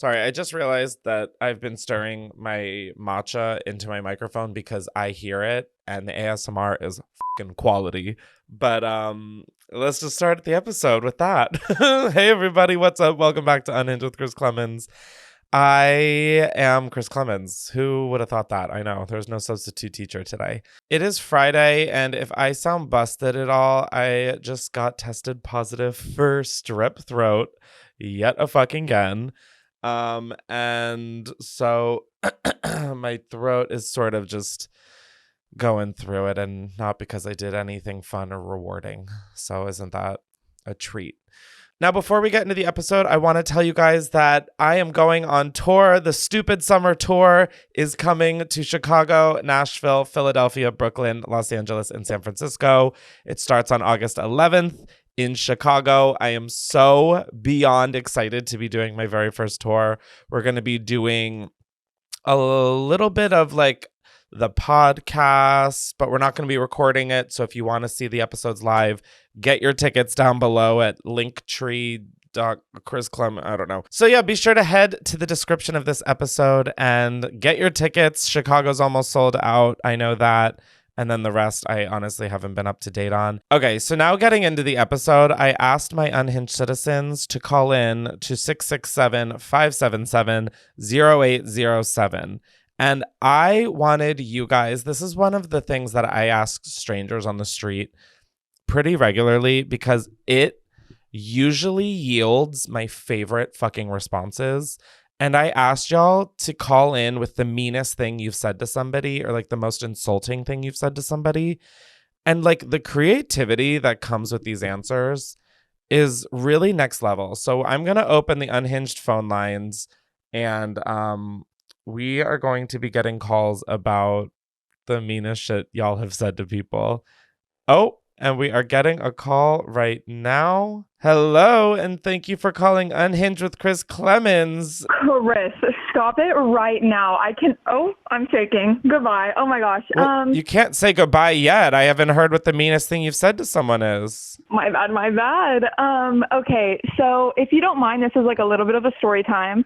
Sorry, I just realized that I've been stirring my matcha into my microphone because I hear it and the ASMR is fucking quality. But let's just start the episode with that. Hey everybody, what's up? Welcome back to Unhinged with Chris Klemens. I am Chris Klemens. Who would have thought that? I know, there's no substitute teacher today. It is Friday, and if I sound busted at all, I just got tested positive for strep throat yet a fucking again. And so my throat is sort of just going through it, and not because I did anything fun or rewarding. So isn't that a treat? Now, before we get into the episode, I want to tell you guys that I am going on tour. The Stupid Summer Tour is coming to Chicago, Nashville, Philadelphia, Brooklyn, Los Angeles, and San Francisco. It starts on August 11th. In Chicago. I am so beyond excited to be doing my very first tour. We're going to be doing a little bit of like the podcast, but we're not going to be recording it. So if you want to see the episodes live, get your tickets down below at linktree.chrisclem. I don't know. So yeah, be sure to head to the description of this episode and get your tickets. Chicago's almost sold out. I know that. And then the rest, I honestly haven't been up to date on. Okay, so now getting into the episode, I asked my Unhinged citizens to call in to 667-577-0807. And I wanted you guys, this is one of the things that I ask strangers on the street pretty regularly because it usually yields my favorite fucking responses. And I asked y'all to call in with the meanest thing you've said to somebody or like the most insulting thing you've said to somebody. And like the creativity that comes with these answers is really next level. So I'm going to open the Unhinged phone lines and we are going to be getting calls about the meanest shit y'all have said to people. Oh, and we are getting a call right now. Hello, and thank you for calling Unhinged with Chris Klemens. Chris, stop it right now. I'm shaking. Goodbye. Oh my gosh. Well, you can't say goodbye yet. I haven't heard what the meanest thing you've said to someone is. My bad. Okay, so if you don't mind, this is like a little bit of a story time.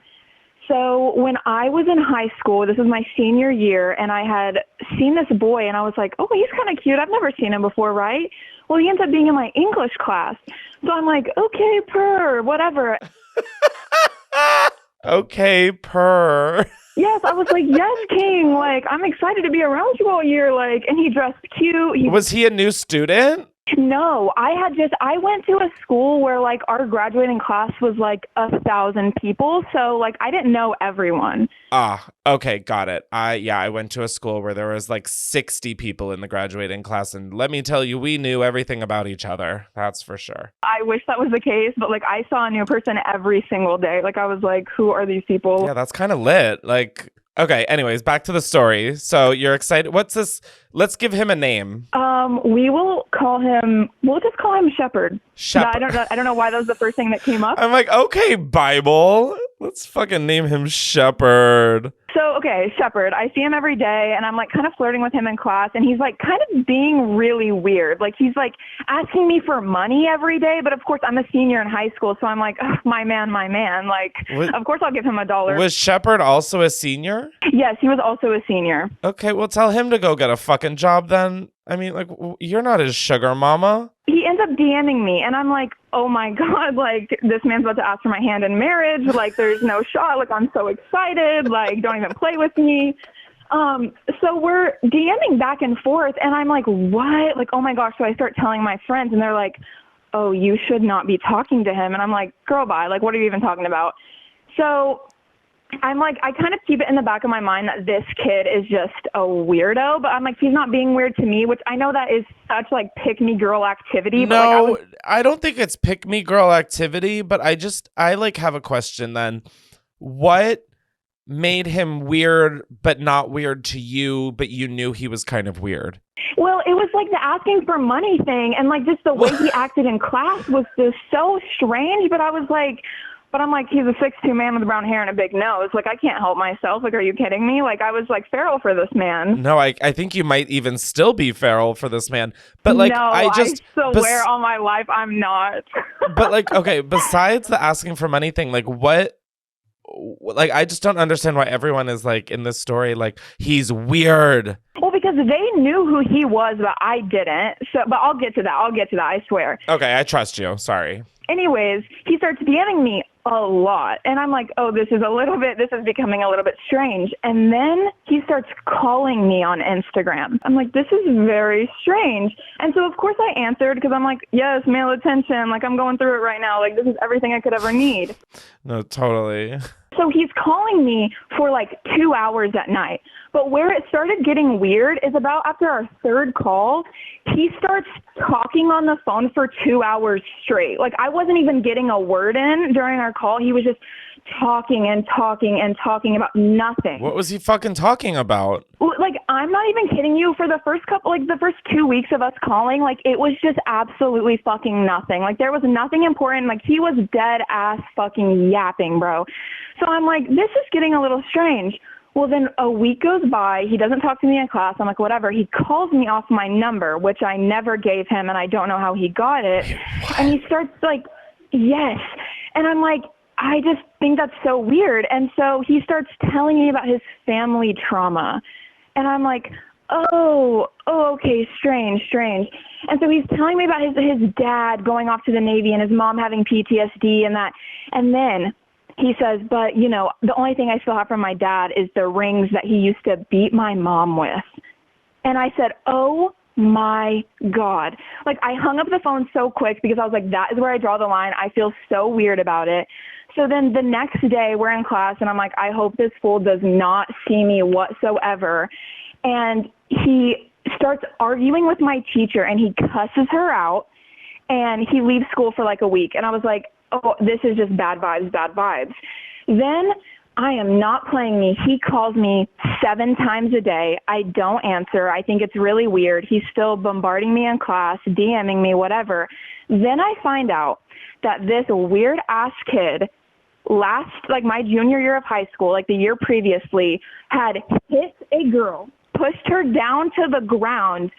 So when I was in high school, this was my senior year, and I had seen this boy, and I was like, oh, he's kind of cute. I've never seen him before, right? Well, he ends up being in my English class. So I'm like, okay, purr, whatever. Okay, purr. Yes, I was like, yes, King. Like, I'm excited to be around you all year. Like, and he dressed cute. Was he a new student? No, I went to a school where like our graduating class was like 1,000 people. So like I didn't know everyone. Ah, okay, got it. I went to a school where there was like 60 people in the graduating class. And let me tell you, we knew everything about each other. That's for sure. I wish that was the case, but like I saw a new person every single day. Like I was like, who are these people? Yeah, that's kind of lit. Like, okay, anyways, back to the story. So you're excited. What's this? Let's give him a name. We'll just call him Shepherd. Shepherd. I don't know why that was the first thing that came up. I'm like, okay, Bible. Let's fucking name him Shepherd. So, okay, Shepherd. I see him every day, and I'm like kind of flirting with him in class, and he's like kind of being really weird. Like he's like asking me for money every day, but of course I'm a senior in high school, so I'm like, oh, my man. Like, of course I'll give him $1. Was Shepherd also a senior? Yes, he was also a senior. Okay, well, tell him to go get a fucking job then. I mean, like, you're not his sugar mama. He ends up DMing me, and I'm like, oh my God, like, this man's about to ask for my hand in marriage. Like, there's no shot. Like, I'm so excited. Like, don't even play with me. So we're DMing back and forth, and I'm like, what? Like, oh my gosh. So I start telling my friends, and they're like, oh, you should not be talking to him. And I'm like, girl, bye. Like, what are you even talking about? So I'm like, I kind of keep it in the back of my mind that this kid is just a weirdo, but I'm like, he's not being weird to me, which I know that is such like pick me girl activity. No, but I don't think it's pick me girl activity, but I like have a question then. What made him weird, but not weird to you, but you knew he was kind of weird? Well, it was like the asking for money thing, and like just the way he acted in class was just so strange, but I'm like, he's a 6'2" man with brown hair and a big nose. Like, I can't help myself. Like, are you kidding me? Like, I was like feral for this man. No, I think you might even still be feral for this man. But like, no, I swear on my life, I'm not. But like, okay, besides the asking for money thing, like like, I just don't understand why everyone is like in this story, like, he's weird. Well, because they knew who he was, but I didn't. So, but I'll get to that. I swear. Okay, I trust you. Sorry. Anyways, he starts DMing me a lot. And I'm like, oh, this is becoming a little bit strange. And then he starts calling me on Instagram. I'm like, this is very strange. And so, of course, I answered because I'm like, yes, male attention. Like, I'm going through it right now. Like, this is everything I could ever need. No, totally. So he's calling me for like 2 hours at night. But where it started getting weird is about after our third call, he starts talking on the phone for 2 hours straight. Like, I wasn't even getting a word in during our call. He was just talking and talking and talking about nothing. What was he fucking talking about? Like, I'm not even kidding you. For the first 2 weeks of us calling, like, it was just absolutely fucking nothing. Like, there was nothing important. Like, he was dead ass fucking yapping, bro. So I'm like, this is getting a little strange. Well, then a week goes by. He doesn't talk to me in class. I'm like, whatever. He calls me off my number, which I never gave him, and I don't know how he got it. What? And he starts like, yes. And I'm like, I just think that's so weird. And so he starts telling me about his family trauma. And I'm like, oh, okay, strange. And so he's telling me about his dad going off to the Navy and his mom having PTSD and that. And then he says, but, you know, the only thing I still have from my dad is the rings that he used to beat my mom with. And I said, oh, my God. Like, I hung up the phone so quick because I was like, that is where I draw the line. I feel so weird about it. So then the next day we're in class and I'm like, I hope this fool does not see me whatsoever. And he starts arguing with my teacher and he cusses her out and he leaves school for like a week. And I was like, oh, this is just bad vibes. Then I am not playing me. He calls me 7 times a day. I don't answer. I think it's really weird. He's still bombarding me in class, DMing me, whatever. Then I find out that this weird ass kid my junior year of high school, like the year previously, had hit a girl, pushed her down to the ground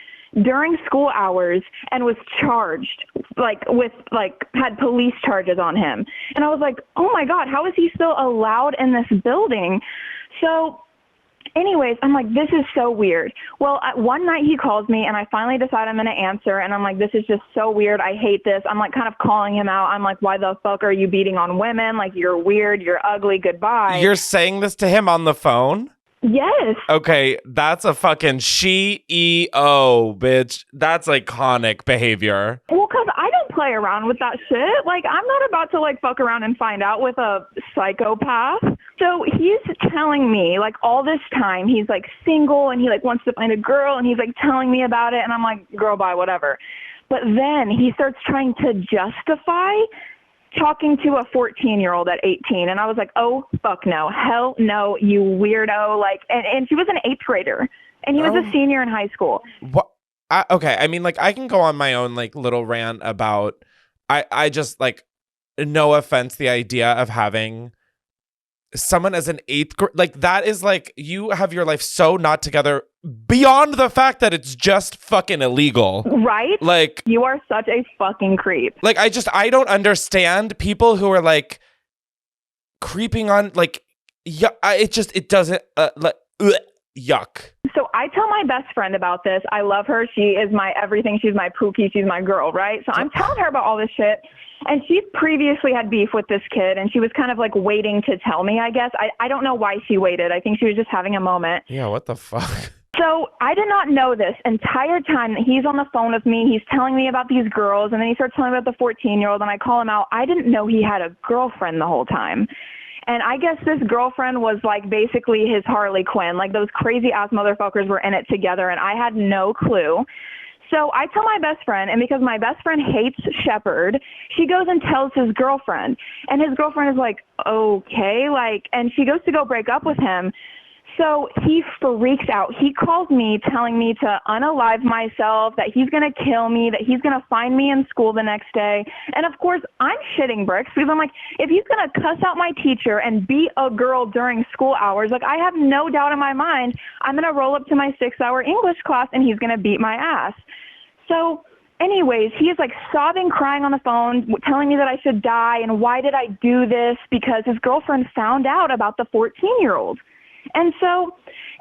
during school hours and was charged, had police charges on him. And I was like, oh my God, how is he still allowed in this building? So anyways, I'm like, this is so weird. Well, one night he calls me and I finally decide I'm going to answer. And I'm like, this is just so weird. I hate this. I'm like kind of calling him out. I'm like, why the fuck are you beating on women? Like, you're weird. You're ugly. Goodbye. You're saying this to him on the phone? Yes. Okay, that's a fucking CEO, bitch. That's iconic behavior. Well, because I don't play around with that shit. Like, I'm not about to, fuck around and find out with a psychopath. So he's telling me, all this time, he's, single and he, wants to find a girl and he's, telling me about it. And I'm like, girl, bye, whatever. But then he starts trying to justify talking to a 14-year-old at 18. And I was like, oh, fuck no. Hell no, you weirdo. And she was an 8th grader. And he was a senior in high school. What? Okay, I mean, I can go on my own, little rant about, I just, no offense, the idea of having someone as an 8th grade, that is, you have your life so not together beyond the fact that it's just fucking illegal. Right? You are such a fucking creep. I don't understand people who are, creeping on, it doesn't, yuck. So I tell my best friend about this. I love her. She is my everything. She's my pookie. She's my girl, right? So I'm telling her about all this shit. And she previously had beef with this kid, and she was kind of waiting to tell me, I guess. I don't know why she waited. I think she was just having a moment. Yeah, what the fuck? So I did not know this entire time that he's on the phone with me. He's telling me about these girls, and then he starts telling me about the 14-year-old, and I call him out. I didn't know he had a girlfriend the whole time. And I guess this girlfriend was basically his Harley Quinn. Those crazy ass motherfuckers were in it together, and I had no clue. So I tell my best friend, and because my best friend hates Shepard, she goes and tells his girlfriend. And his girlfriend is like, okay, and she goes to go break up with him. So he freaks out. He calls me telling me to unalive myself, that he's going to kill me, that he's going to find me in school the next day. And of course, I'm shitting bricks because I'm like, if he's going to cuss out my teacher and beat a girl during school hours, I have no doubt in my mind, I'm going to roll up to my 6-hour English class and he's going to beat my ass. So anyways, he is like sobbing, crying on the phone, telling me that I should die. And why did I do this? Because his girlfriend found out about the 14-year-old. And so,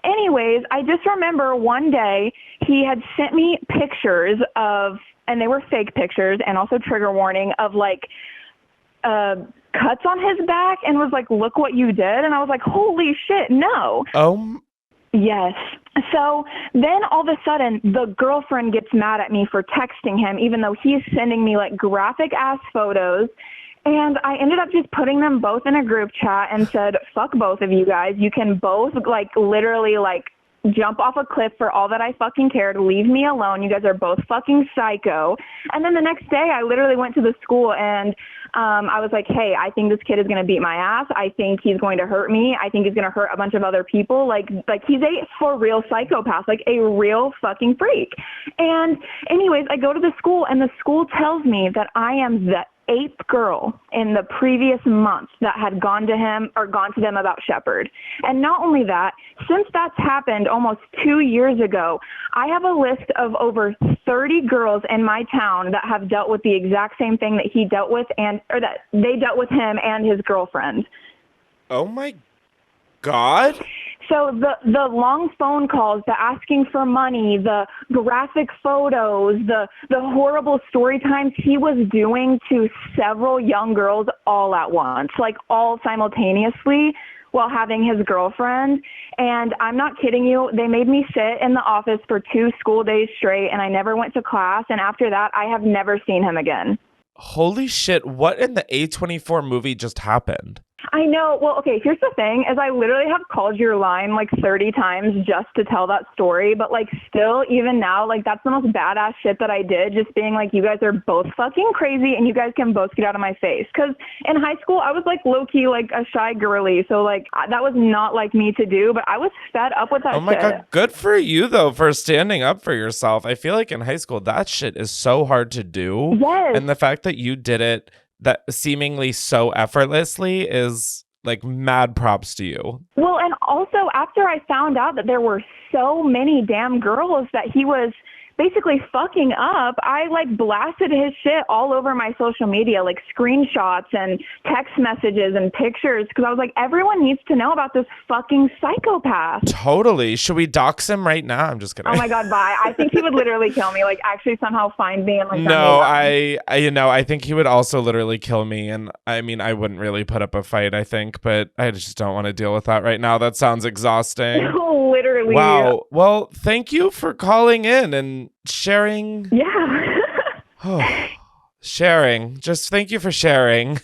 anyways, I just remember one day he had sent me pictures of, and they were fake pictures, and also trigger warning, of like cuts on his back, and was like, look what you did. And I was like, holy shit, no. Oh. Yes. So then all of a sudden the girlfriend gets mad at me for texting him, even though he's sending me like graphic ass photos. And I ended up just putting them both in a group chat and said, fuck both of you guys. You can both like literally like jump off a cliff for all that I fucking cared. Leave me alone. You guys are both fucking psycho. And then the next day I literally went to the school and I was like, hey, I think this kid is going to beat my ass. I think he's going to hurt me. I think he's going to hurt a bunch of other people. Like he's a for real psychopath, like a real fucking freak. And anyways, I go to the school and the school tells me that I am the 8th girl in the previous month that had gone to him or gone to them about Shepard. And not only that, since that's happened almost 2 years ago, I have a list of over 30 girls in my town that have dealt with the exact same thing that he dealt with, or that they dealt with him and his girlfriend. Oh my God. So the long phone calls, the asking for money, the graphic photos, the horrible story times he was doing to several young girls all at once, like all simultaneously while having his girlfriend. And I'm not kidding you. They made me sit in the office for 2 school days straight, and I never went to class. And after that, I have never seen him again. Holy shit. What in the A24 movie just happened? I know. Well, okay, here's the thing, is I literally have called your line like 30 times just to tell that story. But like still, even now, like that's the most badass shit that I did. Just being like, you guys are both fucking crazy and you guys can both get out of my face. Because in high school, I was like low-key like a shy girly. So like that was not like me to do. But I was fed up with that shit. Oh my God. Good for you, though, for standing up for yourself. I feel like in high school, that shit is so hard to do. Yes. And the fact that you did it that seemingly so effortlessly is like mad props to you. Well, and also after I found out that there were so many damn girls that he was basically fucking up, I like blasted his shit all over my social media, like screenshots and text messages and pictures, because I was like, everyone needs to know about this fucking psychopath. Totally. Should we dox him right now? I'm just kidding. Oh my God, bye. I think he would literally kill me, like actually somehow find me and like no, I think he would also literally kill me. And I mean, I wouldn't really put up a fight, I think, but I just don't want to deal with that right now. That sounds exhausting. Literally. Wow. Well, thank you for calling in and sharing. Yeah. Sharing. Just thank you for sharing.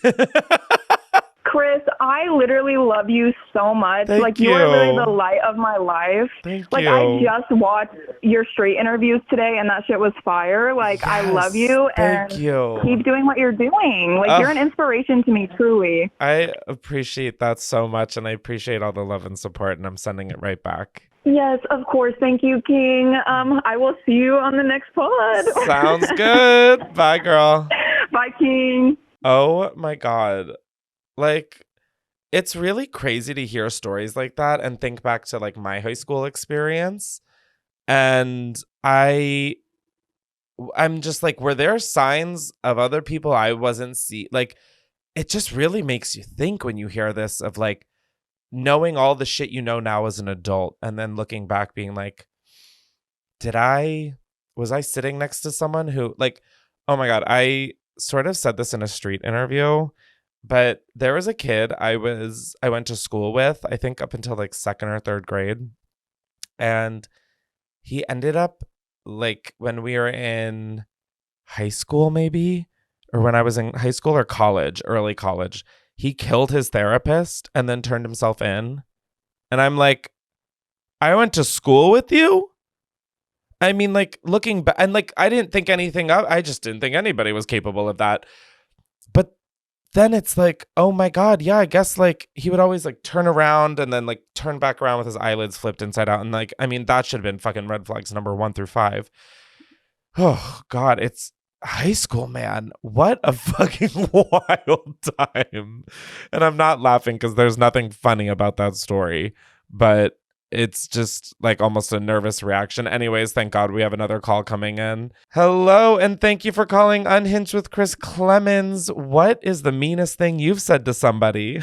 Chris, I literally love you so much. Thank like you. You are literally the light of my life. Thank like you. I just watched your street interviews today and that shit was fire. Like yes, I love you thank and you. Keep doing what you're doing. Like you're an inspiration to me, truly. I appreciate that so much, and I appreciate all the love and support, and I'm sending it right back. Yes, of course. Thank you, King. I will see you on the next pod. Sounds good. Bye, girl. Bye, King. Oh my God. Like, it's really crazy to hear stories like that and think back to like my high school experience. And I'm just like, were there signs of other people I wasn't see? Like, it just really makes you think when you hear this of like knowing all the shit you know now as an adult, and then looking back being like, was I sitting next to someone who, like, oh my God, I sort of said this in a street interview, but there was a kid I went to school with, I think up until like 2nd or 3rd grade. And he ended up, like, when we were in high school, maybe, or when I was in high school or college, early college, he killed his therapist and then turned himself in. And I'm like, I went to school with you? I mean, like, looking back, and like, I didn't think anything of, I just didn't think anybody was capable of that. But then it's like, oh my God, yeah, I guess like he would always like turn around and then like turn back around with his eyelids flipped inside out. And like, I mean, that should have been fucking red flags number 1 through 5. Oh God, it's high school, man. What a fucking wild time. And I'm not laughing because there's nothing funny about that story, but it's just like almost a nervous reaction. Anyways, thank God we have another call coming in. Hello, and thank you for calling Unhinged with Chris Klemens. What is the meanest thing you've said to somebody?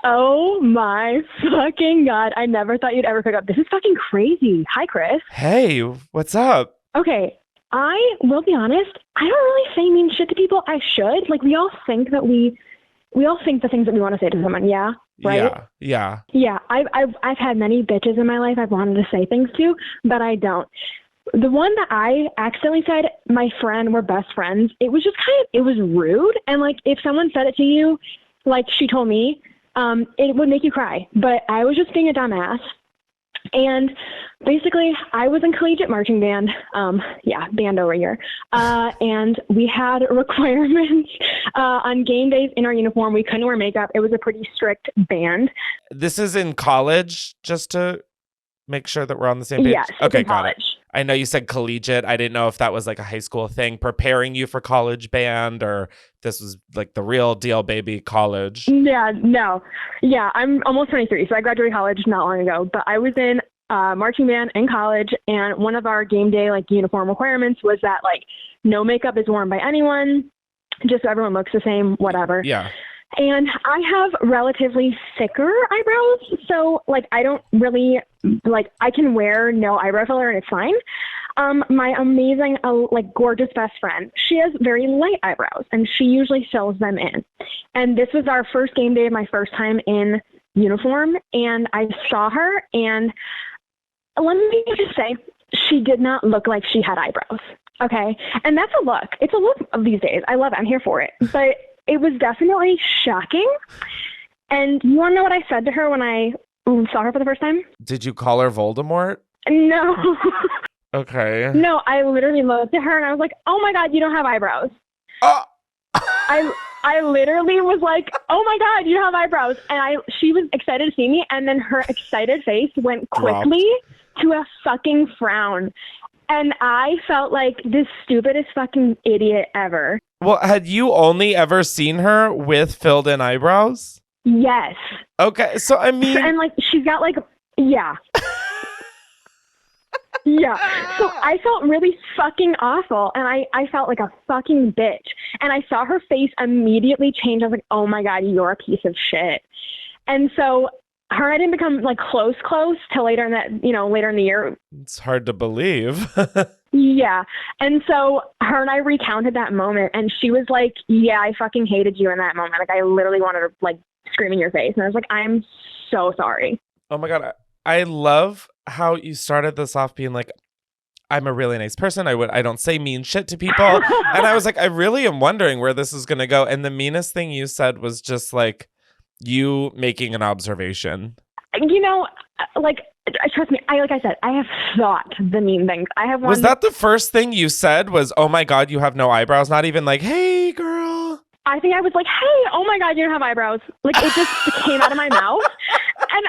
Oh my fucking God. I never thought you'd ever pick up. This is fucking crazy. Hi, Chris. Hey, what's up? Okay. I will be honest. I don't really say mean shit to people. I should. Like, we all think the things that we want to say to someone. Yeah. Right? Yeah. Yeah. I've had many bitches in my life I've wanted to say things to, but I don't. The one that I accidentally said, my friend, we're best friends. It was just it was rude. And like, if someone said it to you, like she told me, it would make you cry. But I was just being a dumbass. And basically, I was in collegiate marching band. Band over here. And we had requirements on game days in our uniform. We couldn't wear makeup. It was a pretty strict band. This is in college, just to make sure that we're on the same page? Yes, okay, in got college. it. I know you said collegiate. I didn't know if that was like a high school thing preparing you for college band, or this was like the real deal, baby, college. Yeah, no. Yeah, I'm almost 23, so I graduated college not long ago. But I was in marching band in college, and one of our game day like uniform requirements was that like no makeup is worn by anyone, just so everyone looks the same, whatever. Yeah. And I have relatively thicker eyebrows, so like I don't really like I can wear no eyebrow filler and it's fine. My amazing, gorgeous best friend, she has very light eyebrows, and she usually fills them in. And this was our first game day of my first time in uniform, and I saw her, and let me just say, she did not look like she had eyebrows. Okay, and that's a look. It's a look of these days. I love it. I'm here for it, but it was definitely shocking. And you want to know what I said to her when I saw her for the first time? Did you call her Voldemort? No. Okay. No, I literally looked at her and I was like, oh my God, you don't have eyebrows. Oh! I literally was like, oh my God, you don't have eyebrows. And she was excited to see me. And then her excited face went quickly to a fucking frown. And I felt like the stupidest fucking idiot ever. Well, had you only ever seen her with filled in eyebrows? Yes. Okay, so I mean... And like, she's got like, yeah. Yeah. So I felt really fucking awful, and I felt like a fucking bitch. And I saw her face immediately change. I was like, oh my God, you're a piece of shit. And so her and I didn't become like close till later in the year. It's hard to believe. Yeah. And so her and I recounted that moment, and she was like, yeah, I fucking hated you in that moment. Like, I literally wanted to like scream in your face. And I was like, I'm so sorry. Oh my God. I love how you started this off being like, I'm a really nice person. I don't say mean shit to people. And I was like, I really am wondering where this is going to go. And the meanest thing you said was just like you making an observation. You know, like, trust me, like I said, I have thought the mean things. I have. Was that the first thing you said was, oh my God, you have no eyebrows? Not even like, hey, girl. I think I was like, hey, oh my God, you don't have eyebrows. Like, it just came out of my mouth. And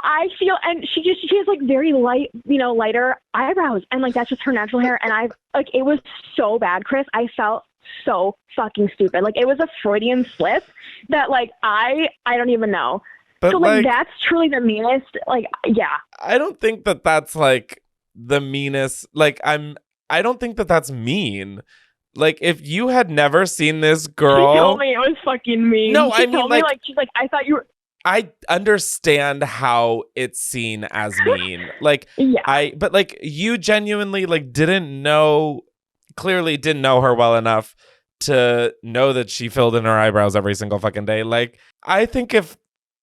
I feel, and she has like very light, lighter eyebrows. And like, that's just her natural hair. And it was so bad, Chris. I felt so fucking stupid. Like, it was a Freudian slip that like, I don't even know. But so like, that's truly the meanest. Like, yeah. I don't think that that's like the meanest. Like, I don't think that that's mean. Like, if you had never seen this girl. She told me it was fucking mean. No, she told me she's like, I thought you were. I understand how it's seen as mean. Like, yeah. But like, you genuinely like clearly didn't know her well enough to know that she filled in her eyebrows every single fucking day. Like, I think if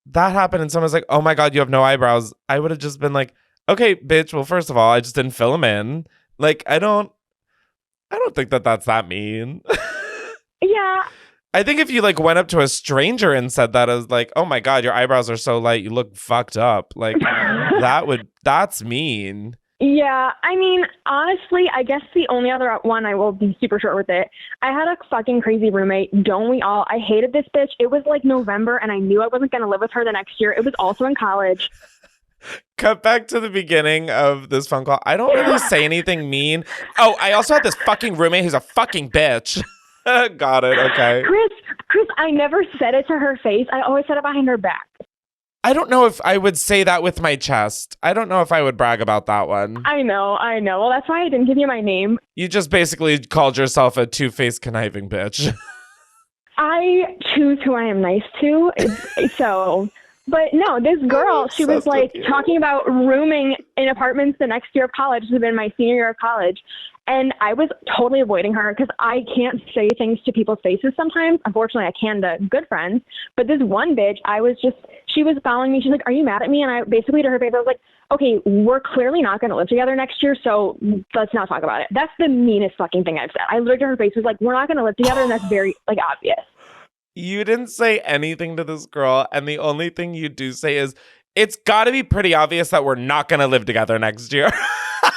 that happened and someone's like, oh my God, you have no eyebrows, I would have just been like, okay, bitch, well, first of all, I just didn't fill them in. Like, I don't think that that's that mean. Yeah. I think if you like went up to a stranger and said that as like, oh my God, your eyebrows are so light, you look fucked up. Like, that's mean. Yeah, I mean, honestly, I guess the only other one, I will be super short with it. I had a fucking crazy roommate. Don't we all? I hated this bitch. It was like November, and I knew I wasn't going to live with her the next year. It was also in college. Cut back to the beginning of this phone call. I don't really say anything mean. Oh, I also had this fucking roommate who's a fucking bitch. Got it. Okay. Chris, I never said it to her face. I always said it behind her back. I don't know if I would say that with my chest. I don't know if I would brag about that one. I know. Well, that's why I didn't give you my name. You just basically called yourself a two-faced conniving bitch. I choose who I am nice to. But no, this girl, she was like talking about rooming in apartments the next year of college. This has been my senior year of college. And I was totally avoiding her because I can't say things to people's faces sometimes. Unfortunately, I can to good friends. But this one bitch, she was following me. She's like, are you mad at me? And I basically to her face, I was like, okay, we're clearly not going to live together next year, so let's not talk about it. That's the meanest fucking thing I've said. I looked at her face, was like, we're not going to live together, and that's very, like, obvious. You didn't say anything to this girl, and the only thing you do say is, it's got to be pretty obvious that we're not going to live together next year.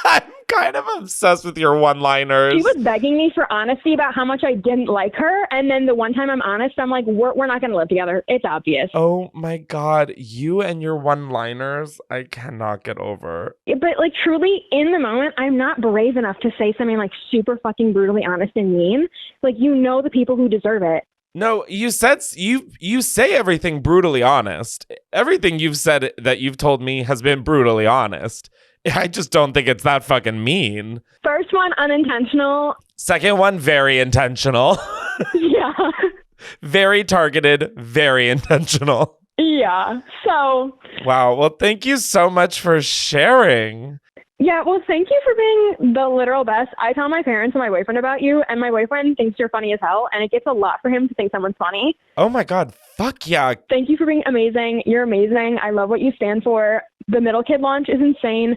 I'm kind of obsessed with your one-liners. She was begging me for honesty about how much I didn't like her, and then the one time I'm honest, I'm like, we're not going to live together. It's obvious. Oh my God, you and your one-liners, I cannot get over. But like truly, in the moment, I'm not brave enough to say something like super fucking brutally honest and mean. Like, you know the people who deserve it. No, you said you say everything brutally honest. Everything you've said that you've told me has been brutally honest. I just don't think it's that fucking mean. First one, unintentional. Second one, very intentional. Yeah. Very targeted, very intentional. Yeah. So. Wow. Well, thank you so much for sharing. Yeah, well, thank you for being the literal best. I tell my parents and my boyfriend about you, and my boyfriend thinks you're funny as hell, and it gets a lot for him to think someone's funny. Oh my God, fuck yeah. Thank you for being amazing. You're amazing. I love what you stand for. The middle kid launch is insane.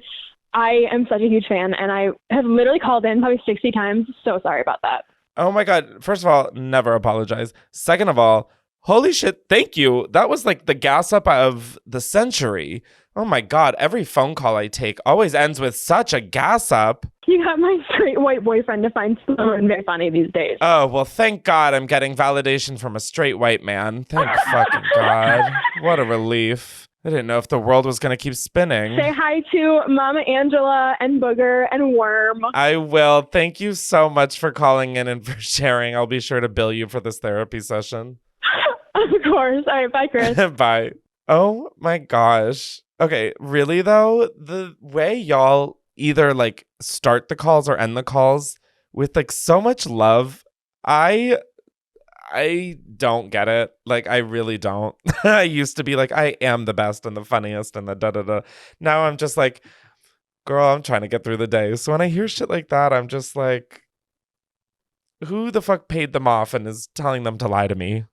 I am such a huge fan, and I have literally called in probably 60 times. So sorry about that. Oh my God. First of all, never apologize. Second of all, holy shit, thank you. That was like the gas up of the century. Oh my God, every phone call I take always ends with such a gas up. You got my straight white boyfriend to find someone very funny these days. Oh, well, thank God I'm getting validation from a straight white man. Thank fucking God. What a relief. I didn't know if the world was going to keep spinning. Say hi to Mama Angela and Booger and Worm. I will. Thank you so much for calling in and for sharing. I'll be sure to bill you for this therapy session. Of course. All right, bye, Chris. Bye. Oh my gosh. Okay, really though, the way y'all either like start the calls or end the calls with like so much love, I don't get it. Like, I really don't. I used to be like, I am the best and the funniest and the da-da-da. Now I'm just like, girl, I'm trying to get through the day. So when I hear shit like that, I'm just like, who the fuck paid them off and is telling them to lie to me?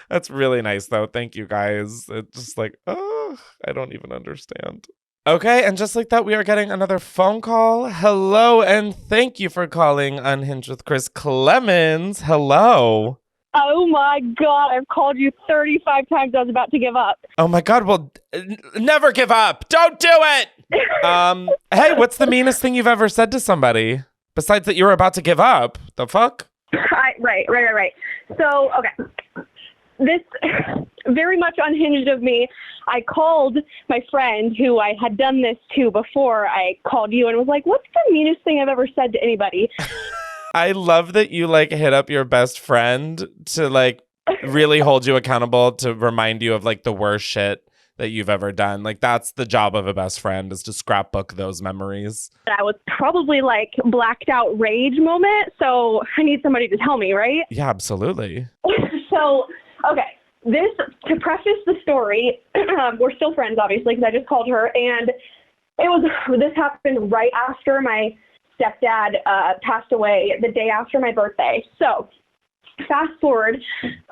That's really nice, though. Thank you, guys. It's just like, oh, I don't even understand. Okay, and just like that, we are getting another phone call. Hello, and thank you for calling Unhinged with Chris Klemens. Hello. Oh my God, I've called you 35 times. I was about to give up. Oh my God, well, never give up. Don't do it. Hey, what's the meanest thing you've ever said to somebody? Besides that you were about to give up. The fuck? Right. So, okay. This very much unhinged of me. I called my friend who I had done this to before I called you and was like, what's the meanest thing I've ever said to anybody? I love that you like hit up your best friend to like really hold you accountable, to remind you of like the worst shit that you've ever done. Like, that's the job of a best friend, is to scrapbook those memories. I was probably like blacked out rage moment. So I need somebody to tell me, right? Yeah, absolutely. So, okay. To preface the story, we're still friends, obviously, because I just called her, and this happened right after my stepdad passed away, the day after my birthday. So, fast forward,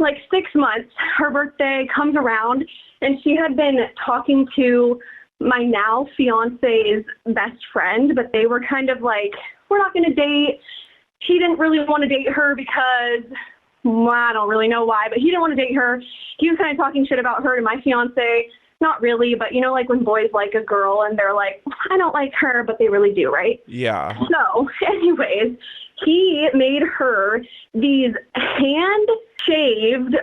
like 6 months, her birthday comes around, and she had been talking to my now fiance's best friend, but they were kind of like, we're not going to date. He didn't really want to date her because, well, I don't really know why, but he didn't want to date her. He was kind of talking shit about her to my fiance. Not really, but you know, like when boys like a girl and they're like, I don't like her, but they really do, right? Yeah. So, anyways, he made her these hand-shaved,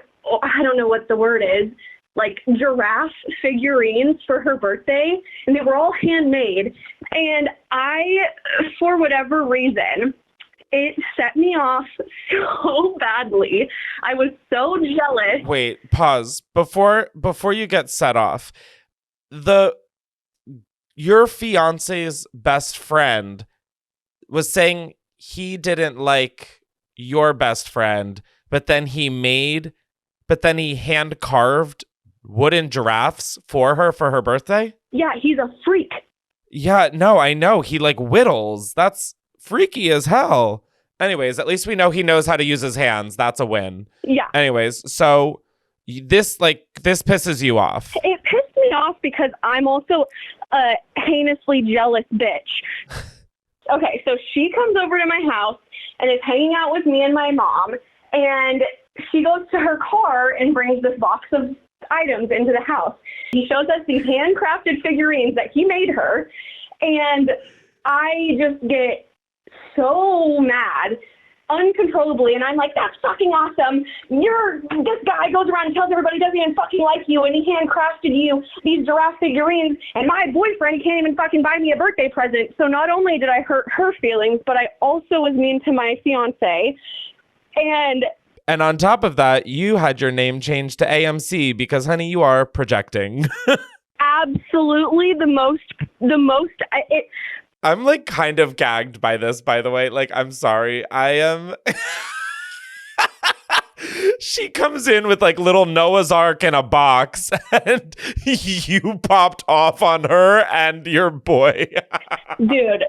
I don't know what the word is, like giraffe figurines for her birthday, and they were all handmade. And I, for whatever reason, It set me off so badly. I was so jealous. Wait, pause. Before you get set off, your fiance's best friend was saying he didn't like your best friend, but then he hand carved wooden giraffes for her birthday? Yeah, he's a freak. Yeah, no, I know. He like whittles. That's freaky as hell. Anyways, at least we know he knows how to use his hands. That's a win. Yeah. Anyways, so this pisses you off. It pissed me off because I'm also a heinously jealous bitch. Okay, so she comes over to my house and is hanging out with me and my mom, and she goes to her car and brings this box of items into the house. He shows us these handcrafted figurines that he made her, and I just get so mad uncontrollably, and I'm like, that's fucking awesome. This guy goes around and tells everybody he doesn't even fucking like you, and he handcrafted you these giraffe figurines, and my boyfriend can't even fucking buy me a birthday present. So not only did I hurt her feelings, but I also was mean to my fiance. And on top of that, you had your name changed to AMC because, honey, you are projecting. Absolutely the most. I'm like kind of gagged by this, by the way. Like, I'm sorry. I am. She comes in with like little Noah's Ark in a box, and you popped off on her and your boy. Dude,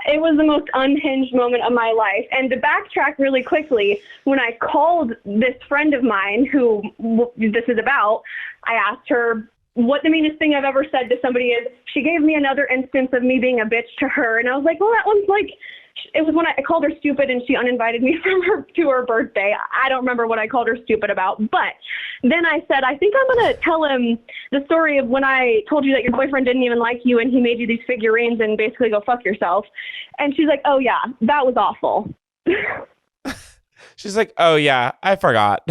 it was the most unhinged moment of my life. And to backtrack really quickly, when I called this friend of mine who this is about, I asked her what the meanest thing I've ever said to somebody is. She gave me another instance of me being a bitch to her. And I was like, well, that one's like, it was when I called her stupid and she uninvited me to her birthday. I don't remember what I called her stupid about. But then I said, I think I'm going to tell him the story of when I told you that your boyfriend didn't even like you and he made you these figurines and basically go fuck yourself. And she's like, oh, yeah, that was awful. She's like, oh, yeah, I forgot.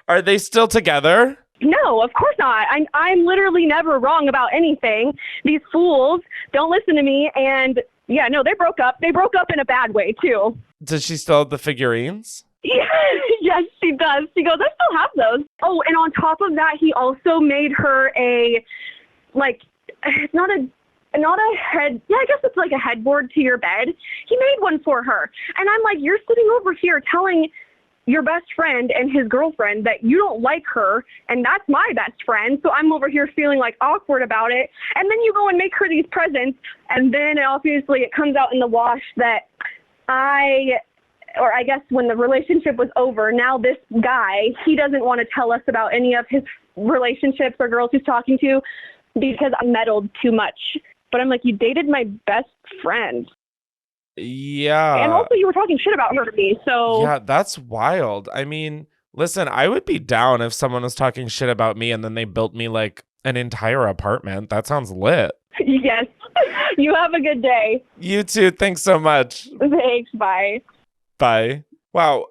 Are they still together? No, of course not. I'm literally never wrong about anything. These fools don't listen to me. And yeah, no, they broke up. They broke up in a bad way, too. Does she still have the figurines? Yeah, yes, she does. She goes, I still have those. Oh, and on top of that, he also made her it's not a head. Yeah, I guess it's like a headboard to your bed. He made one for her. And I'm like, you're sitting over here telling your best friend and his girlfriend that you don't like her, and that's my best friend, so I'm over here feeling like awkward about it. And then you go and make her these presents, and then obviously it comes out in the wash that I guess when the relationship was over, now this guy, he doesn't want to tell us about any of his relationships or girls he's talking to because I meddled too much. But I'm like, you dated my best friend. Yeah. And also you were talking shit about her to me, so... Yeah, that's wild. I mean, listen, I would be down if someone was talking shit about me and then they built me like an entire apartment. That sounds lit. Yes. You have a good day. You too. Thanks so much. Thanks. Bye. Bye. Wow.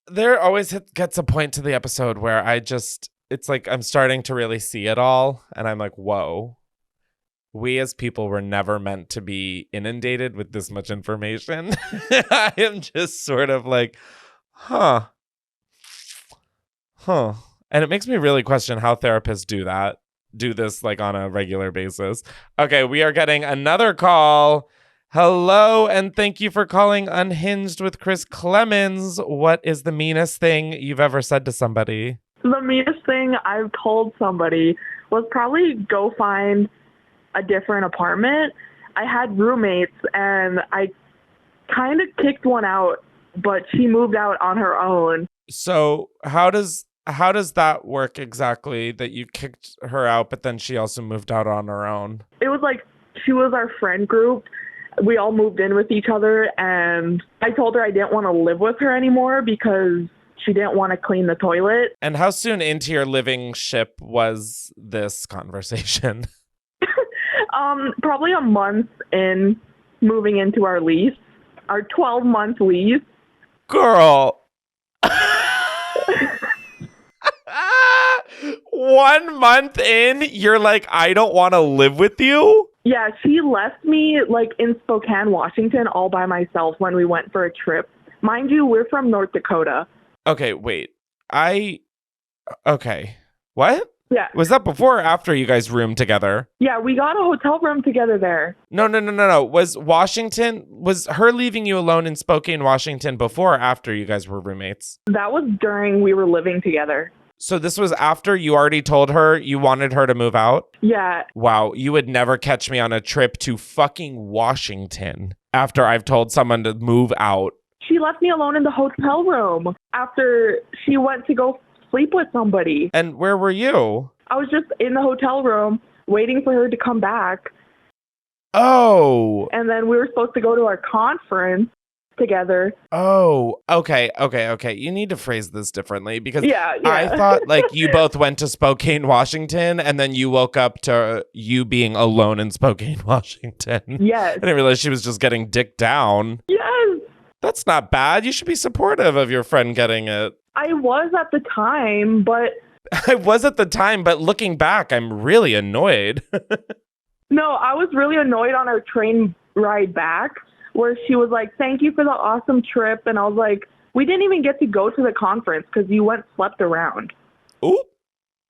There always gets a point to the episode where it's like I'm starting to really see it all. And I'm like, whoa. We as people were never meant to be inundated with this much information. I am just sort of like, huh. And it makes me really question how therapists do this like on a regular basis. Okay, we are getting another call. Hello, and thank you for calling Unhinged with Chris Klemens. What is the meanest thing you've ever said to somebody? The meanest thing I've told somebody was probably go find a different apartment. I had roommates and I kind of kicked one out, but she moved out on her own. So how does that work exactly, that you kicked her out, but then she also moved out on her own? It was like she was our friend group. We all moved in with each other, and I told her I didn't want to live with her anymore because she didn't want to clean the toilet. And how soon into your living ship was this conversation? Probably a month in moving into our lease, our 12-month lease. Girl. 1 month in, you're like, I don't want to live with you? Yeah, she left me like in Spokane, Washington, all by myself when we went for a trip Mind you, we're from North Dakota. Okay, wait. Okay. What? Yeah. Was that before or after you guys roomed together? Yeah, we got a hotel room together there. No. Was her leaving you alone in Spokane, Washington before or after you guys were roommates? That was during we were living together. So this was after you already told her you wanted her to move out? Yeah. Wow, you would never catch me on a trip to fucking Washington after I've told someone to move out. She left me alone in the hotel room after she went to go sleep with somebody. And where were you? I was just in the hotel room waiting for her to come back. Oh. And then we were supposed to go to our conference together. Oh, okay. You need to phrase this differently because Yeah. I thought like you both went to Spokane, Washington, and then you woke up to you being alone in Spokane, Washington. Yes. I didn't realize she was just getting dicked down. Yes. That's not bad. You should be supportive of your friend getting it. I was at the time, but I was at the time, but looking back, I'm really annoyed. no, I was really annoyed on our train ride back where she was like, thank you for the awesome trip. And I was like, we didn't even get to go to the conference because you went slept around. Ooh.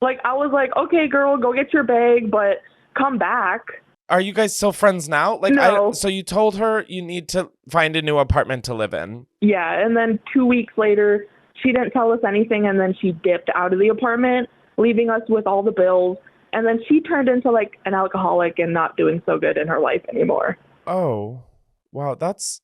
Like, I was like, okay, girl, go get your bag, but come back. Are you guys still friends now? Like, No. So you told her you need to find a new apartment to live in. Yeah, and then 2 weeks later, she didn't tell us anything, and then she dipped out of the apartment, leaving us with all the bills. And then she turned into, like, an alcoholic and not doing so good in her life anymore. Oh, wow. That's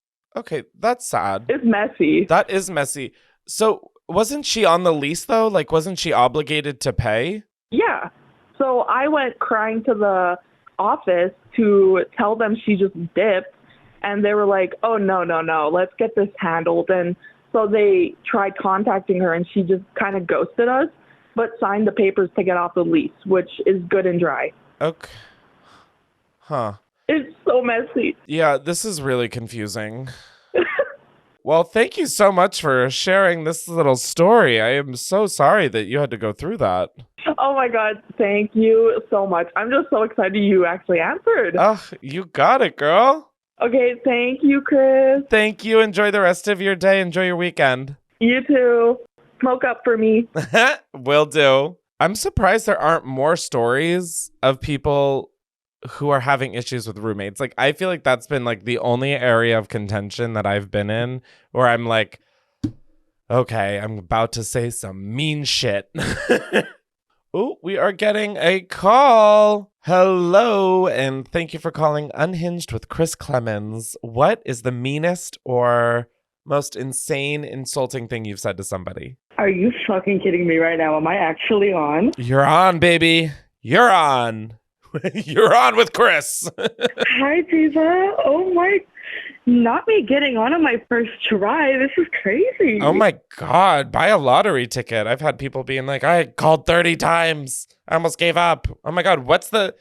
sad. It's messy. That is messy. So wasn't she on the lease, though? Like, wasn't she obligated to pay? Yeah. So I went crying to the office to tell them she just dipped, and they were like, oh, no, let's get this handled. And so they tried contacting her, and she just kind of ghosted us, but signed the papers to get off the lease, which is good and dry. Okay. Huh. It's so messy. Yeah, this is really confusing. Well, thank you so much for sharing this little story. I am so sorry that you had to go through that. Oh my God, thank you so much. I'm just so excited you actually answered. Oh, you got it, girl. Okay, thank you, Chris. Thank you. Enjoy the rest of your day. Enjoy your weekend. You too. Smoke up for me. Will do. I'm surprised there aren't more stories of people who are having issues with roommates. Like, I feel like that's been like the only area of contention that I've been in where I'm like, okay, I'm about to say some mean shit. Oh, we are getting a call. Hello, and thank you for calling Unhinged with Chris Klemens. What is the meanest or most insane, insulting thing you've said to somebody? Are you fucking kidding me right now? Am I actually on? You're on, baby. You're on. You're on with Chris. Hi, Diva. Oh my, not me getting on my first try. This is crazy. Oh my God, buy a lottery ticket. I've had people being like, I called 30 times. I almost gave up. Oh my God, what's the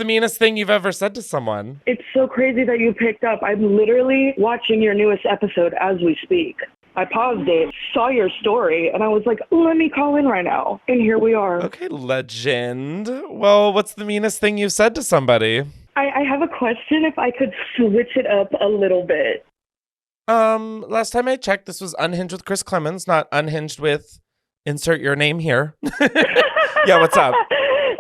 meanest thing you've ever said to someone? It's so crazy that you picked up. I'm literally watching your newest episode as we speak. I paused it, saw your story, and I was like, let me call in right now. And here we are. Okay, legend. Well, what's the meanest thing you've said to somebody? I have a question if I could switch it up a little bit. Last time I checked, this was Unhinged with Chris Klemens, not Unhinged with insert your name here. Yeah, what's up?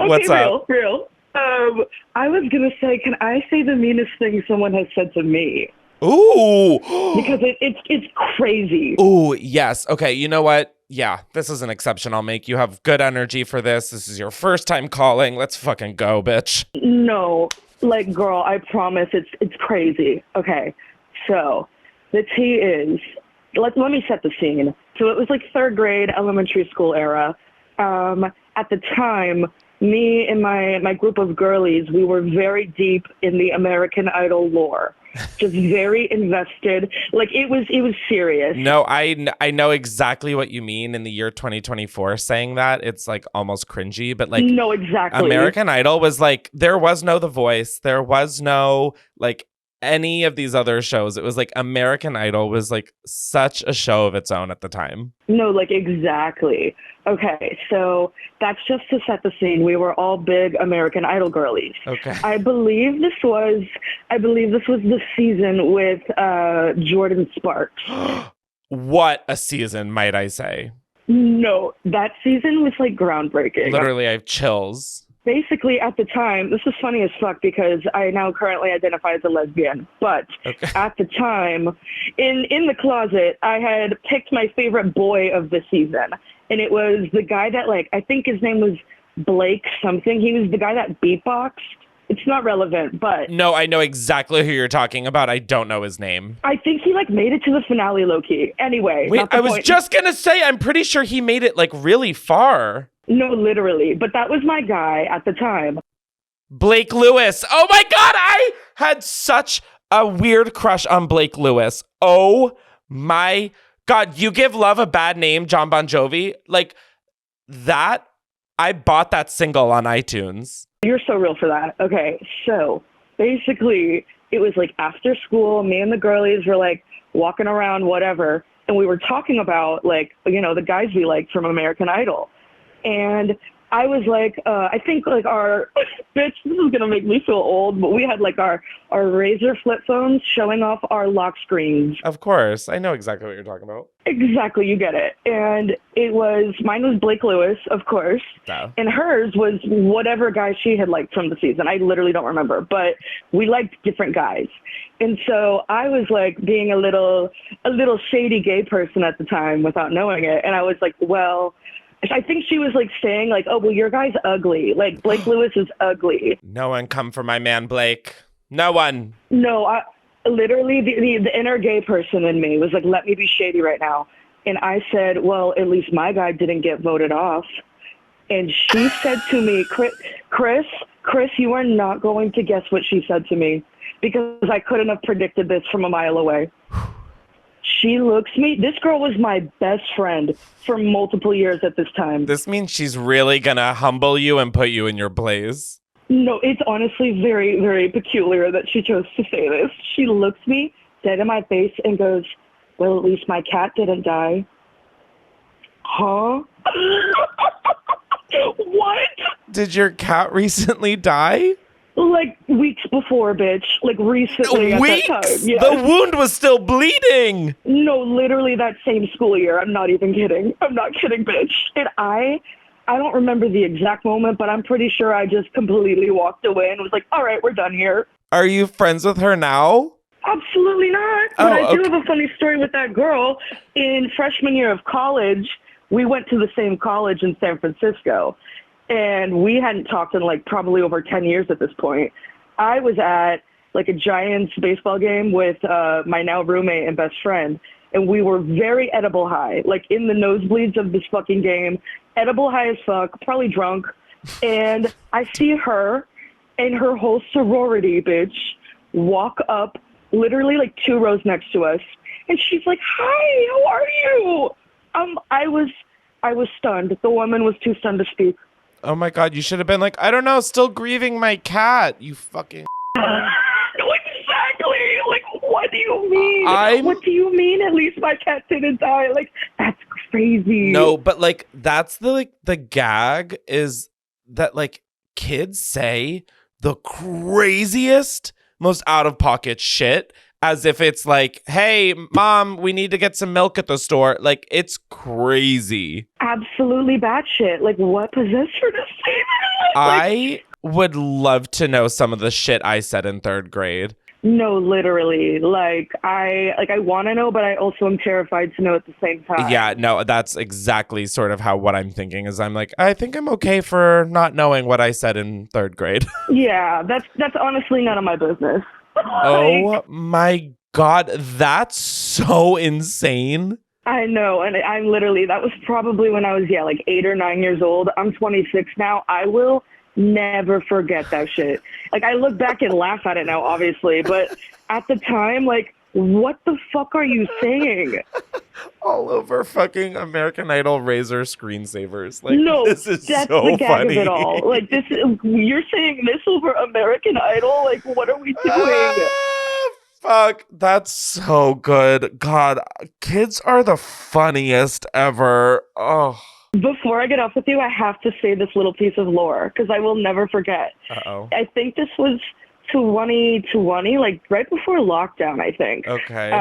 Okay, What's up? Real. I was going to say, can I say the meanest thing someone has said to me? Ooh. Because it's crazy. Ooh, yes. Okay, you know what? Yeah, this is an exception I'll make. You have good energy for this. This is your first time calling. Let's fucking go, bitch. No, like, girl, I promise it's crazy. Okay, so the tea is, let me set the scene. So it was like third grade, elementary school era. At the time, me and my group of girlies, we were very deep in the American Idol lore. Just very invested. Like, it was serious. No, I know exactly what you mean in the year 2024 saying that. It's like almost cringy, but like no, exactly. American Idol was like, there was no The Voice. There was no like any of these other shows. It was like American Idol was like such a show of its own at the time. No, like exactly. Okay, so that's just to set the scene. We were all big American Idol girlies. Okay. I believe this was the season with Jordan Sparks. what a season, might I say. No, that season was like groundbreaking. Literally, I have chills. Basically, at the time, this is funny as fuck because I now currently identify as a lesbian. But at the time, in the closet, I had picked my favorite boy of the season. And it was the guy that, like, I think his name was Blake something. He was the guy that beatboxed. It's not relevant, but... No, I know exactly who you're talking about. I don't know his name. I think he, like, made it to the finale, low-key. Anyway. Wait, I was just gonna say, I'm pretty sure he made it, like, really far. No, literally. But that was my guy at the time. Blake Lewis. Oh my God, I had such a weird crush on Blake Lewis. Oh my God, You Give Love a Bad Name, John Bon Jovi. Like, that, I bought that single on iTunes. You're so real for that. Okay, so basically, it was like after school, me and the girlies were like walking around, whatever, and we were talking about, like, you know, the guys we liked from American Idol. And I was like, I think like our, bitch, this is going to make me feel old, but we had like our Razor flip phones showing off our lock screens. Of course. I know exactly what you're talking about. Exactly. You get it. And mine was Blake Lewis, of course. No. And hers was whatever guy she had liked from the season. I literally don't remember, but we liked different guys. And so I was like being a little shady gay person at the time without knowing it. And I was like, well, I think she was like saying like, oh, well, your guy's ugly. Like Blake Lewis is ugly. No one come for my man, Blake. No one. No, I literally the inner gay person in me was like, let me be shady right now. And I said, well, at least my guy didn't get voted off. And she said to me, Chris, you are not going to guess what she said to me because I couldn't have predicted this from a mile away. She looks me. This girl was my best friend for multiple years at this time. This means she's really gonna humble you and put you in your place. No, it's honestly very, very peculiar that she chose to say this. She looks me dead in my face and goes, well, at least my cat didn't die. Huh? What? Did your cat recently die? Like weeks before, bitch. Like recently weeks? At that time. Yes. The wound was still bleeding. No, literally that same school year. I'm not even kidding. I'm not kidding, bitch. And I don't remember the exact moment, but I'm pretty sure I just completely walked away and was like, all right, we're done here. Are you friends with her now? Absolutely not. But I do have a funny story with that girl. In freshman year of college, we went to the same college in San Francisco. And we hadn't talked in like probably over 10 years at this point. I was at like a Giants baseball game with my now roommate and best friend. And we were very edible high, like in the nosebleeds of this fucking game, edible high as fuck, probably drunk. And I see her and her whole sorority, bitch, walk up literally like 2 rows next to us. And she's like, hi, how are you? I was stunned. The woman was too stunned to speak. Oh my God, you should have been like, I don't know, still grieving my cat, you fucking... Exactly. Like, what do you mean? What do you mean at least my cat didn't die? Like, that's crazy. No, but like, that's the gag is that like kids say the craziest, most out-of-pocket shit as if it's like, hey, mom, we need to get some milk at the store. Like, it's crazy. Absolutely batshit. Like, what possessed her to say that? I would love to know some of the shit I said in 3rd grade. No, literally. Like, I want to know, but I also am terrified to know at the same time. Yeah, no, that's exactly sort of what I'm thinking is I'm like, I think I'm okay for not knowing what I said in 3rd grade. Yeah, that's honestly none of my business. Oh my God, that's so insane. I know, and I'm literally, that was probably when I was, like 8 or 9 years old. I'm 26 now. I will never forget that shit. Like, I look back and laugh at it now, obviously, but at the time, like, what the fuck are you saying? All over fucking American Idol Razor screensavers. Like, no, this is that's so the gag funny. of it all. Like, this, you're saying this over American Idol? Like, what are we doing? Fuck, that's so good. God, kids are the funniest ever. Oh. Before I get off with you, I have to say this little piece of lore because I will never forget. Uh-oh. I think this was 2020, like right before lockdown, I think. Okay.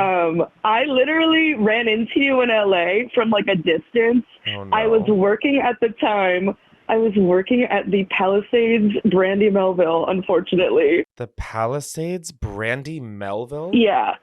I literally ran into you in LA from like a distance. Oh, no. I was working at the time. I was working at the Palisades Brandy Melville, unfortunately. The Palisades Brandy Melville? Yeah.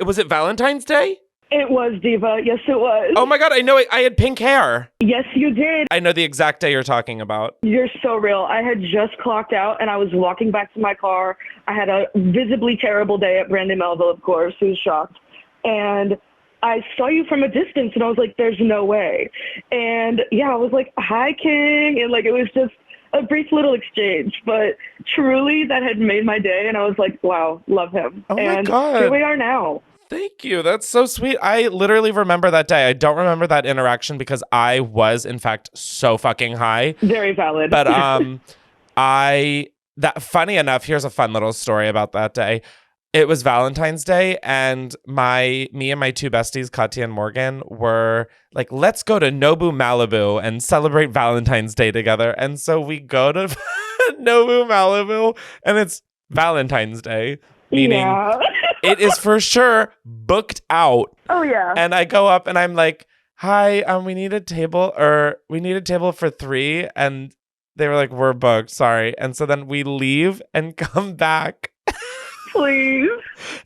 Was it Valentine's Day? It was, Diva. Yes, it was. Oh my God, I know it. I had pink hair. Yes, you did. I know the exact day you're talking about. You're so real. I had just clocked out and I was walking back to my car. I had a visibly terrible day at Brandy Melville, of course. I was shocked. And I saw you from a distance and I was like, there's no way. And yeah, I was like, hi, King. And like, it was just a brief little exchange, but truly that had made my day. And I was like, wow, love him. Oh my and God. Here we are now. Thank you. That's so sweet. I literally remember that day. I don't remember that interaction because I was, in fact, so fucking high. Very valid. But funny enough, here's a fun little story about that day. It was Valentine's Day, and me and my two besties, Katya and Morgan, were like, let's go to Nobu Malibu and celebrate Valentine's Day together. And so we go to Nobu Malibu, and it's Valentine's Day, meaning it is for sure booked out. Oh, yeah. And I go up and I'm like, hi, we need a table for 3. And they were like, we're booked, sorry. And so then we leave and come back. Please.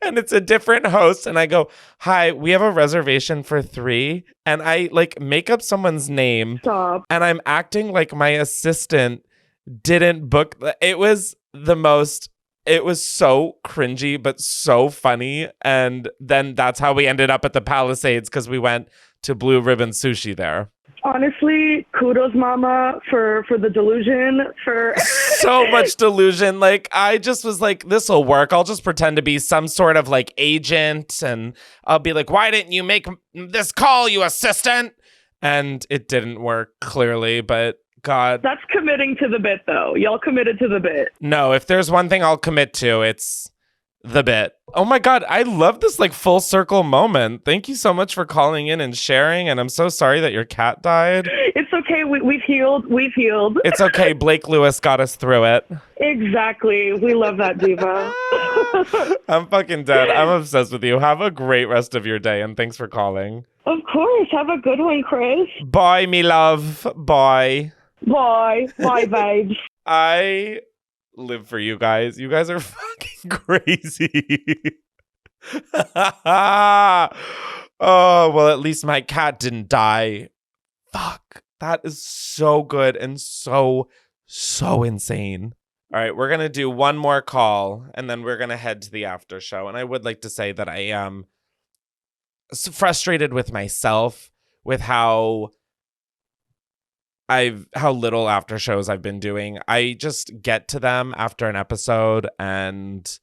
And it's a different host. And I go, hi, we have a reservation for 3. And I like make up someone's name. Stop. And I'm acting like my assistant didn't book. It was so cringy, but so funny. And then that's how we ended up at the Palisades, because we went to Blue Ribbon Sushi there. Honestly, kudos, Mama, for the delusion. For so much delusion. Like, I just was like, this will work. I'll just pretend to be some sort of like agent. And I'll be like, why didn't you make this call, you assistant? And it didn't work, clearly, but God. That's committing to the bit, though. Y'all committed to the bit. No, if there's one thing I'll commit to, it's the bit. Oh my God, I love this like full circle moment. Thank you so much for calling in and sharing. And I'm so sorry that your cat died. It's okay. We've healed. We've healed. It's okay. Blake Lewis got us through it. Exactly. We love that, Diva. I'm fucking dead. I'm obsessed with you. Have a great rest of your day. And thanks for calling. Of course. Have a good one, Chris. Bye, me love. Bye. Bye. Bye, babes. I live for you guys. You guys are fucking crazy. Oh, well, at least my cat didn't die. Fuck. That is so good and so insane. All right, we're going to do one more call and then we're going to head to the after show. And I would like to say that I am frustrated with myself with how little after shows I've been doing. I just get to them after an episode and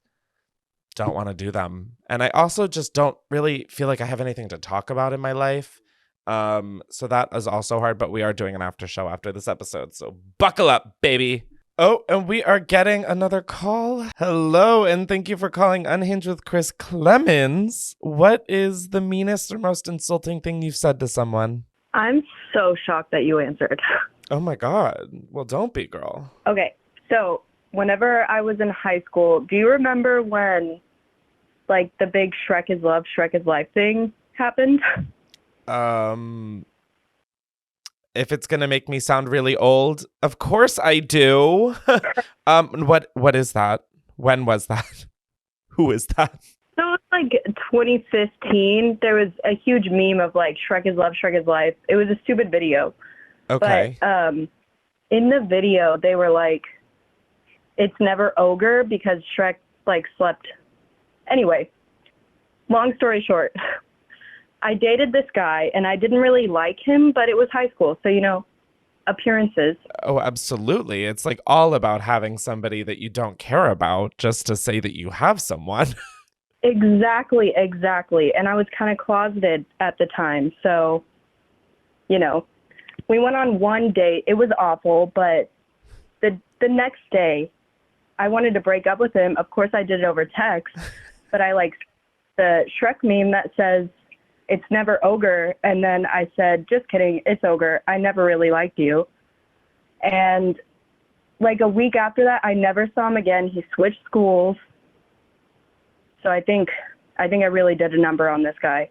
don't want to do them. And I also just don't really feel like I have anything to talk about in my life. So that is also hard, but we are doing an after show after this episode. So buckle up, baby. Oh, and we are getting another call. Hello, and thank you for calling Unhinged with Chris Klemens. What is the meanest or most insulting thing you've said to someone? I'm so shocked that you answered. Oh my God. Well, don't be, girl. Okay, so whenever I was in high school, do you remember when, like, the big Shrek is love, Shrek is life thing happened? If it's gonna make me sound really old, of course I do. What is that? When was that? Who is that? So it was like 2015. There was a huge meme of like Shrek is love, Shrek is life. It was a stupid video. Okay. But in the video, they were like, it's never ogre because Shrek like slept. Anyway, long story short, I dated this guy and I didn't really like him, but it was high school. So, you know, appearances. Oh, absolutely. It's like all about having somebody that you don't care about just to say that you have someone. Exactly. And I was kind of closeted at the time. So, you know, we went on one date. It was awful, but the next day I wanted to break up with him. Of course, I did it over text, but I like the Shrek meme that says, it's never ogre. And then I said, just kidding, it's ogre. I never really liked you. And like a week after that, I never saw him again. He switched schools. So I think I really did a number on this guy.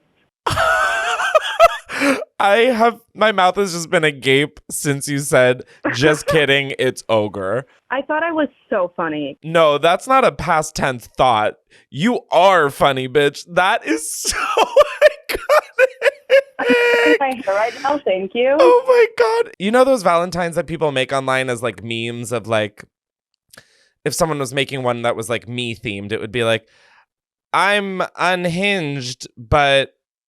My mouth has just been agape since you said, just kidding, it's ogre. I thought I was so funny. No, that's not a past tense thought. You are funny, bitch. That is so iconic. My hair right now, thank you. Oh my God. You know those Valentines that people make online as like memes of like, if someone was making one that was like me themed, it would be like, I'm unhinged,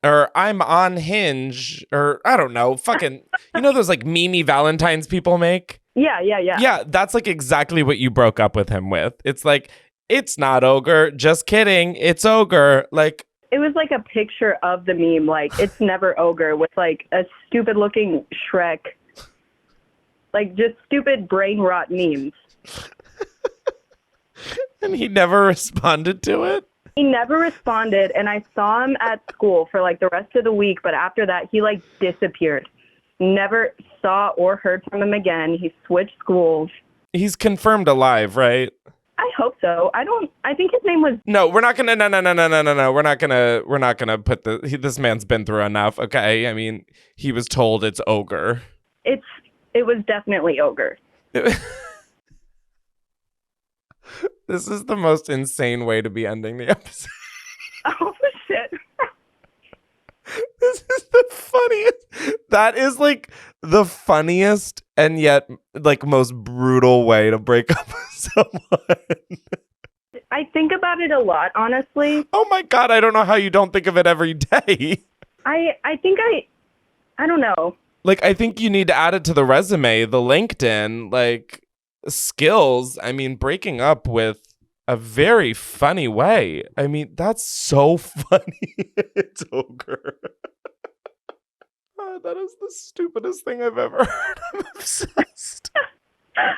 or I'm on Hinge, or I don't know, fucking, you know those like meme Valentines people make? Yeah. Yeah, that's like exactly what you broke up with him with. It's like, it's not ogre, just kidding, it's ogre. Like, It was like a picture of the meme, like, it's never ogre, with like a stupid looking Shrek. Like, just stupid brain rot memes. and he never responded to it? He never responded, and I saw him at school for like the rest of the week, but after that, he like disappeared. Never saw or heard from him again. He switched schools. He's confirmed alive, right? I hope so. I think his name was... No, we're not gonna, no. We're not gonna put this man's been through enough, okay? I mean, he was told it's ogre. It was definitely ogre. This is the most insane way to be ending the episode. Oh, shit. This is the funniest. That is like the funniest and yet like most brutal way to break up with someone. I think about it a lot, honestly. Oh my God, I don't know how you don't think of it every day. I think I don't know. Like, I think you need to add it to the resume, the LinkedIn, like, skills. I mean, breaking up with a very funny way. I mean, that's so funny. It's ogre. That is the stupidest thing I've ever heard. I'm obsessed.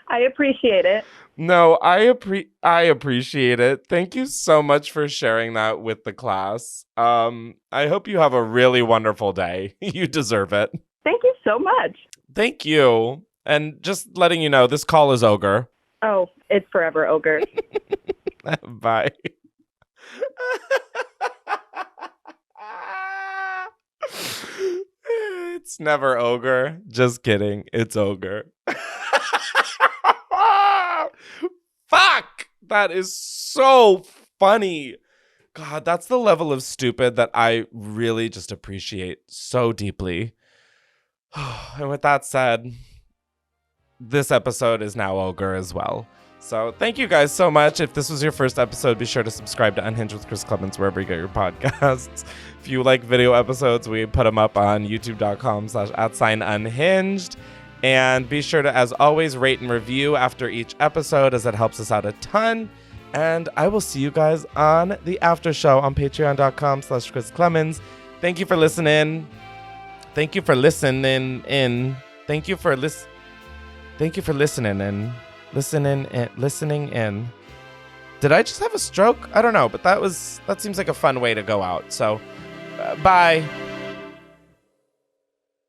I appreciate it. No, I appreciate it. Thank you so much for sharing that with the class. I hope you have a really wonderful day. You deserve it. Thank you so much. Thank you. And just letting you know, this call is ogre. Oh, it's forever ogre. Bye. It's never ogre. Just kidding. It's ogre. Fuck! That is so funny. God, that's the level of stupid that I really just appreciate so deeply. And with that said, this episode is now ogre as well. So thank you guys so much. If this was your first episode, be sure to subscribe to Unhinged with Chris Klemens wherever you get your podcasts. If you like video episodes, we put them up on youtube.com/unhinged. And be sure to, as always, rate and review after each episode, as it helps us out a ton. And I will see you guys on the after show on patreon.com/Chris Klemens. Thank you for listening. Thank you for listening in. Thank you for listening in. Listening in. Did I just have a stroke? I don't know, but that seems like a fun way to go out. So, bye.